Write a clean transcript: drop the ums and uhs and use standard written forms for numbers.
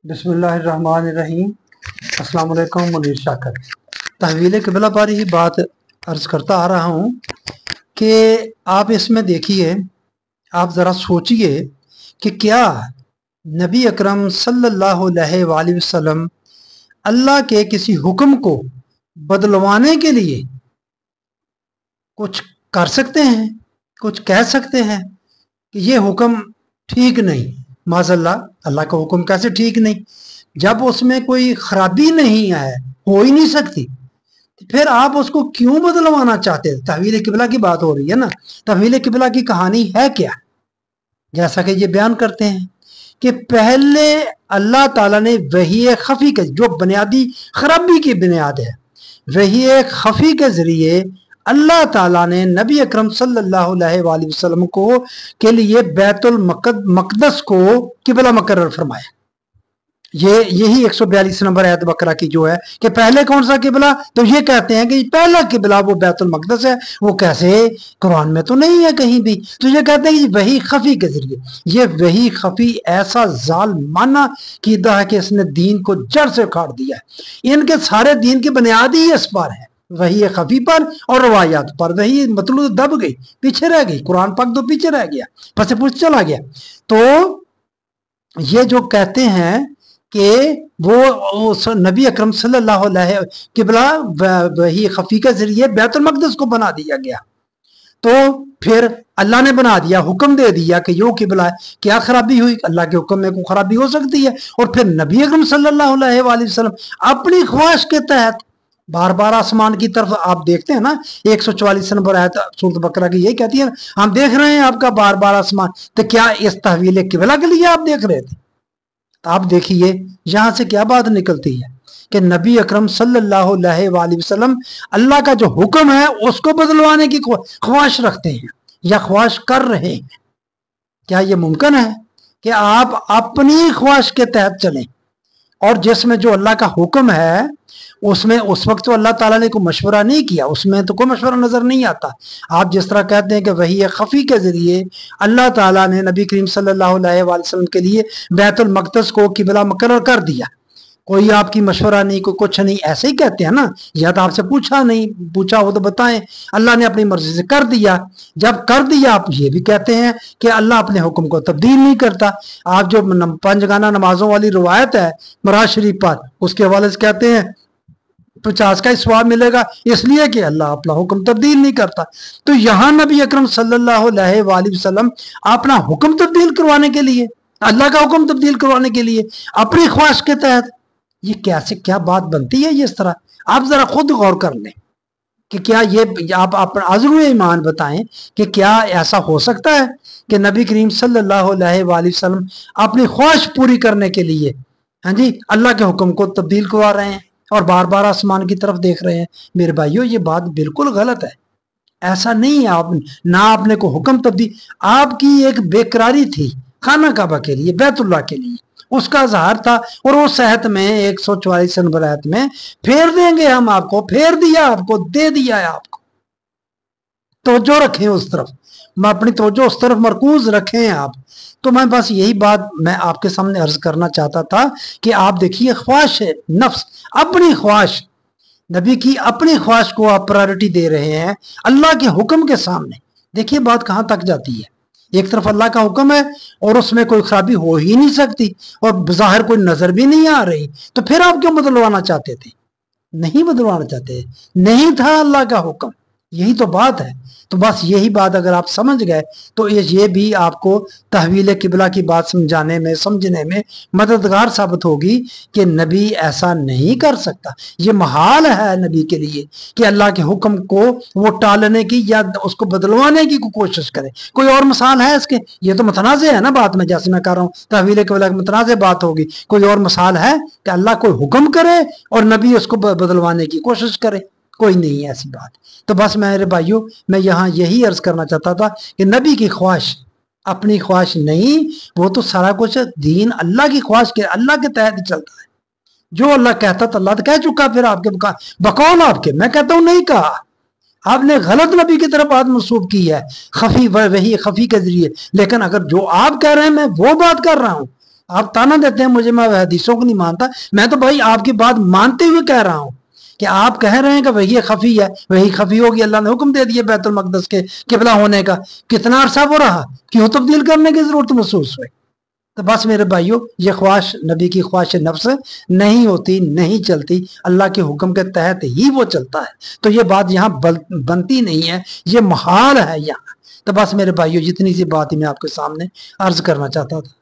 बिस्मिल्लाहिर्रहमानिर्रहीम। अस्सलाम वालेकुम। मुनीर शाकर तहवील क़िबला पर ही बात अर्ज़ करता आ रहा हूँ कि आप इसमें देखिए, आप ज़रा सोचिए कि क्या नबी अकरम सल्लल्लाहु अलैहि वसल्लम अल्लाह के किसी हुक्म को बदलवाने के लिए कुछ कर सकते हैं, कुछ कह सकते हैं कि ये हुक्म ठीक नहीं। माज़अल्लाह, अल्लाह का हुक्म कैसे ठीक नहीं, जब उसमें कोई खराबी नहीं है, हो ही नहीं सकती, फिर आप उसको क्यों बदलवाना चाहते हैं? तहवील क़िबला की बात हो रही है ना। तहवील क़िबला की कहानी है क्या? जैसा कि ये बयान करते हैं कि पहले अल्लाह ताला ने वही खफी के, जो बुनियादी खराबी की बुनियाद है, वही खफी के जरिए अल्लाह ताला ने नबी अकरम सल्लल्लाहु अलैहि वसल्लम को के लिए बैतुल मक़दस को किबला मुकर्रर फरमाया। यही 142 नंबर आयत बकरा की जो है कि पहले कौन सा किबला, तो ये कहते हैं कि पहला किबला वो बैतुल मक़दस है। वो कैसे? कुरान में तो नहीं है कहीं भी। तो ये कहते हैं कि वही खफी के जरिए, ये वही खफी ऐसा जालमाना कीदा है कि इसने दीन को जड़ से उखाड़ दिया है। इनके सारे दीन की बुनियाद ही इस पर है, वही खफी पर और रवायात पर। वही मतलब दब गई, पीछे रह गई। कुरान पाक तो पीछे रह गया, पसे पूछ चला गया। तो ये जो कहते हैं कि वो नबी अकरम सल्लल्लाहु अलैहि किबला वही खफी के जरिए बैतुल मक़दस को बना दिया गया, तो फिर अल्लाह ने बना दिया, हुक्म दे दिया कि यो किबला है। क्या खराबी हुई? अल्लाह के हुक्म में कोई खराबी हो सकती है? और फिर नबी अकरम सल्लल्लाहु अलैहि वसल्लम अपनी ख्वाहिश के तहत बार बार आसमान की तरफ, आप देखते हैं ना 144 नंबर आयत सूरत बकरा की यही कहती है, हम देख रहे हैं आपका बार बार आसमान। तो क्या इस तहवील क़िबला के लिए आप देख रहे थे? तो आप देखिए यहां से क्या बात निकलती है कि नबी अकरम सल्लल्लाहु अलैहि वसल्लम अल्लाह का जो हुक्म है उसको बदलवाने की ख्वाहिश रखते हैं या ख्वाहिश कर रहे हैं। क्या यह मुमकिन है कि आप अपनी ख्वाहिश के तहत चलें, और जिसमें जो अल्लाह का हुक्म है उसमें उस वक्त तो अल्लाह ताला ने कोई मशवरा नहीं किया, उसमें तो कोई मशवरा नजर नहीं आता। आप जिस तरह कहते हैं कि वही खफी के जरिए अल्लाह ताला ने नबी करीम सल्लल्लाहु अलैहि वसल्लम के लिए बैतुल मक़दस को किबला मुकर्रर कर दिया, कोई आपकी मशवरा नहीं, कोई कुछ नहीं, ऐसे ही कहते हैं ना। या तो आपसे पूछा नहीं, पूछा हो तो बताएं। अल्लाह ने अपनी मर्जी से कर दिया। जब कर दिया, आप ये भी कहते हैं कि अल्लाह अपने हुक्म को तब्दील नहीं करता। आप जो पंजगाना नमाजों वाली रवायत है मराज शरीफ पर, उसके हवाले से कहते हैं 50 का स्वाब मिलेगा, इसलिए कि अल्लाह अपना हुक्म तब्दील नहीं करता। तो यहां नबी अकरम सल्लल्लाहु अलैहि वसल्लम अपना हुक्म तब्दील करवाने के लिए, अल्लाह का हुक्म तब्दील करवाने के लिए अपनी ख्वाहिश के तहत, ये कैसे, क्या बात बनती है ये इस तरह? आप जरा खुद गौर कर लें कि क्या ये, आप अपना आज़म ईमान बताएं कि क्या ऐसा हो सकता है कि नबी करीम सल्लल्लाहु अलैहि वसल्लम अपनी ख्वाहिश पूरी करने के लिए, हाँ जी, अल्लाह के हुक्म को तब्दील करवा रहे हैं और बार बार आसमान की तरफ देख रहे हैं? मेरे भाइयों, ये बात बिल्कुल गलत है। ऐसा नहीं है। आप ना, आपने को हुक्म तब्दील, आपकी एक बेकरारी थी खाना काबा के लिए, बैतुल्लाह के लिए, उसका इज़हार था, और उस सहत में 144 नंबर आयत में फेर देंगे हम आपको, फेर दिया आपको, दे दिया है आपको। तवज्जो रखें उस तरफ, मैं अपनी तवज्जो उस तरफ मरकूज रखें आप। तो मैं बस यही बात मैं आपके सामने अर्ज करना चाहता था कि आप देखिए, ख्वाहिश है, नफ्स, अपनी ख्वाहिश, नबी की अपनी ख्वाहिश को आप प्रायोरिटी दे रहे हैं अल्लाह के हुक्म के सामने। देखिए बात कहां तक जाती है। एक तरफ अल्लाह का हुक्म है और उसमें कोई खराबी हो ही नहीं सकती और बज़ाहिर कोई नजर भी नहीं आ रही, तो फिर आप क्यों बदलवाना चाहते थे? नहीं बदलवाना चाहते, नहीं था अल्लाह का हुक्म, यही तो बात है। तो बस यही बात अगर आप समझ गए तो ये भी आपको तहवील क़िबला की बात समझाने में, समझने में मददगार साबित होगी कि नबी ऐसा नहीं कर सकता। ये महाल है नबी के लिए कि अल्लाह के हुक्म को वो टालने की या उसको बदलवाने की कोशिश करे। कोई और मिसाल है इसके? ये तो मुतनाज़े है ना बात में, जैसे मैं कह रहा हूँ तहवील क़िबला की मुतनाज़े बात होगी। कोई और मिसाल है कि अल्लाह कोई हुक्म करे और नबी उसको बदलवाने की कोशिश करे? कोई नहीं है ऐसी बात। तो बस मेरे भाइयों, मैं यहाँ यही अर्ज करना चाहता था कि नबी की ख्वाहिश अपनी ख्वाहिश नहीं, वो तो सारा कुछ दीन अल्लाह की ख्वाहिश के, अल्लाह के तहत ही चलता है। जो अल्लाह कहता तो अल्लाह तो कह चुका, फिर आपके बकौल आपके, मैं कहता हूं नहीं कहा, आपने गलत नबी की तरफ बात मंसूब की है, खफी वही खफी के जरिए। लेकिन अगर जो आप कह रहे हैं मैं वो बात कर रहा हूं, آپ تانا دیتے ہیں مجھے میں حدیثوں کو نہیں مانتا، میں تو بھائی آپ کی بات مانتے ہوئے کہہ رہا ہوں کہ آپ کہہ رہے ہیں کہ وہی خفی ہے، وہی خفی ہوگی، اللہ نے حکم دے دیا بیت المقدس کے قبلہ ہونے کا، کتنا عرصہ وہ رہا، کیوں تبدیل کرنے کی ضرورت محسوس ہوئی؟ تو بس میرے بھائیوں، یہ خواہش نبی کی خواہش نفس نہیں ہوتی، نہیں چلتی، اللہ کے حکم کے تحت ہی وہ چلتا ہے، تو یہ بات یہاں بنتی نہیں ہے، یہ محال ہے یہاں۔ تو بس میرے بھائیوں، جتنی سی بات ہی میں آپ کے سامنے عرض کرنا چاہتا تھا۔